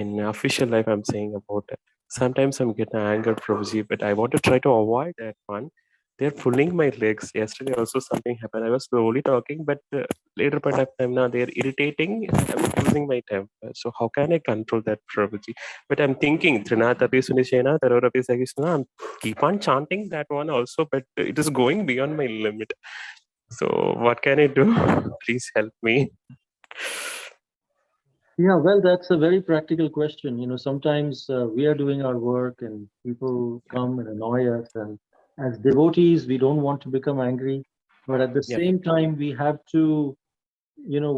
in official life, I'm saying about it. Sometimes I'm getting anger, Prabhuji, but I want to try to avoid that one. They're pulling my legs. Yesterday also something happened. I was slowly talking, but later point of time now they're irritating. I'm losing my temper. So how can I control that, Prabhuji? But I'm thinking, Trinatapi Sunishena, Tarorapi Sagisna, I'm keep on chanting that one also, but it is going beyond my limit. So what can I do? Please help me. Yeah, well, that's a very practical question. Sometimes we are doing our work and people come and annoy us. And as devotees, we don't want to become angry. But at the Yeah. same time, we have to,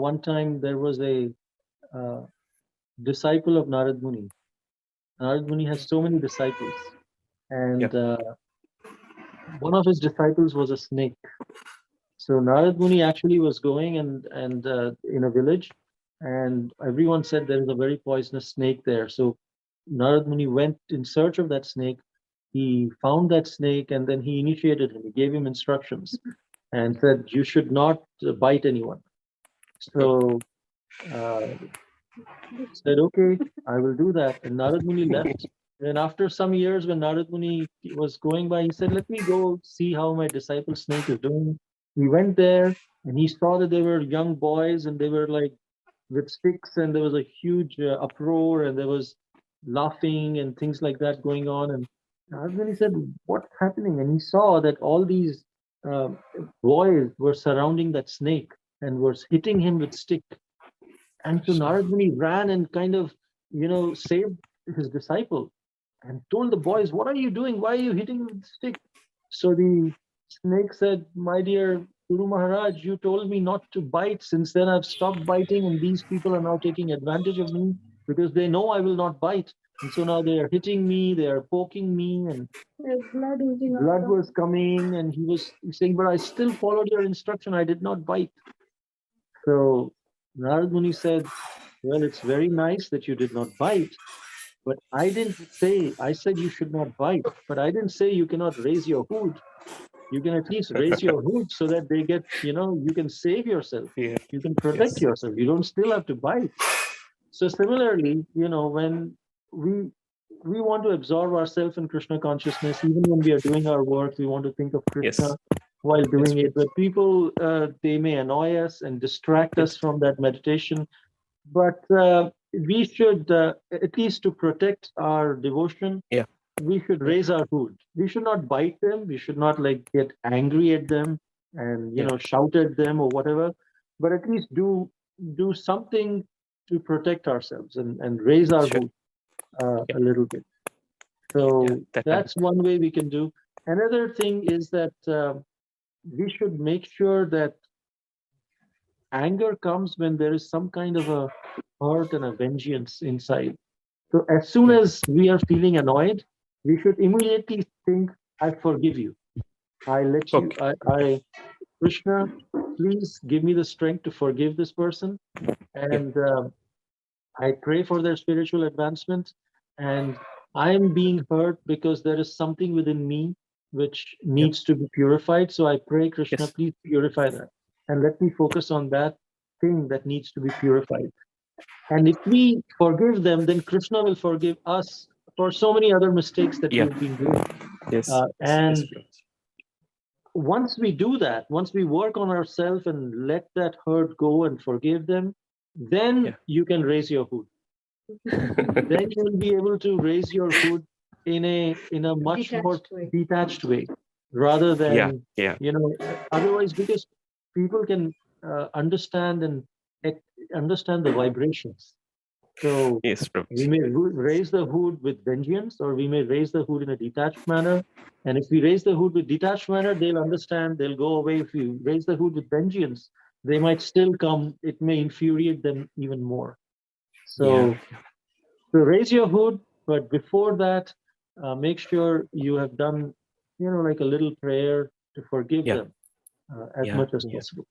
one time there was a uh, disciple of Narad Muni. Narad Muni has so many disciples. Yeah. And one of his disciples was a snake. So Narad Muni actually was going and in a village, and everyone said there is a very poisonous snake there. So Narad Muni went in search of that snake. He found that snake, and then he initiated him. He gave him instructions and said, "You should not bite anyone." So uh, said, "Okay, I will do that." And Narad Muni left. And after some years, when Narad Muni was going by, he said, "Let me go see how my disciple snake is doing." He went there and he saw that they were young boys and they were like with sticks, and there was a huge uproar, and there was laughing and things like that going on. And Narad Muni said, "What's happening?" And he saw that all these um boys were surrounding that snake and was hitting him with stick. And so Narad Muni ran and kind of, saved his disciple and told the boys, "What are you doing? Why are you hitting me with the stick?" So the snake said, "My dear Guru Maharaj, you told me not to bite. Since then, I've stopped biting, and these people are now taking advantage of me because they know I will not bite. And so now they are hitting me, they are poking me, and blood was coming." And he was saying, "But I still followed your instruction. I did not bite." So Narad Muni said, "Well, it's very nice that you did not bite, but I didn't say, I said you should not bite, but I didn't say you cannot raise your hood. You can at least raise your hood so that they get, you can save yourself. Yeah. You can protect Yes. yourself. You don't still have to bite." So similarly, when we we want to absorb ourselves in Krishna consciousness, even when we are doing our work, we want to think of Yes. Krishna while Yes. doing it. But people, they may annoy us and distract Yes. us from that meditation. But we should, at least to protect our devotion, Yeah. we should Yeah. raise our hood. We should not bite them. We should not like get angry at them and Yeah. shout at them or whatever. But at least do something to protect ourselves and raise our Sure. hood Yeah. a little bit. Yeah. So That that's one way we can do. Another thing is that we should make sure that anger comes when there is some kind of a hurt and a vengeance inside. So as soon Yeah. as we are feeling annoyed, we should immediately think, "I forgive you. I let you, Okay. Krishna, please give me the strength to forgive this person. Yeah. And I pray for their spiritual advancement. And I am being hurt because there is something within me which Yeah. needs to be purified. So I pray, Krishna, Yes. please purify that. And let me focus on that thing that needs to be purified." And if we forgive them, then Krishna will forgive us for so many other mistakes that Yeah. we've been doing. Yes. Yes. Yes. And once we do that, once we work on ourselves and let that hurt go and forgive them, then Yeah. you can raise your hood. Then you will be able to raise your hood in a much more detached way, rather Yeah. than Yeah. otherwise, because people can understand and understand the vibrations. So Yes, we Prabhuji. may raise the hood with vengeance, or we may raise the hood in a detached manner. And if we raise the hood with detached manner, they'll understand, they'll go away. If we raise the hood with vengeance, they might still come. It may infuriate them even more. Yeah. So raise your hood, but before that, make sure you have done, like a little prayer to forgive Yeah. them as Yeah. much as Yeah. possible.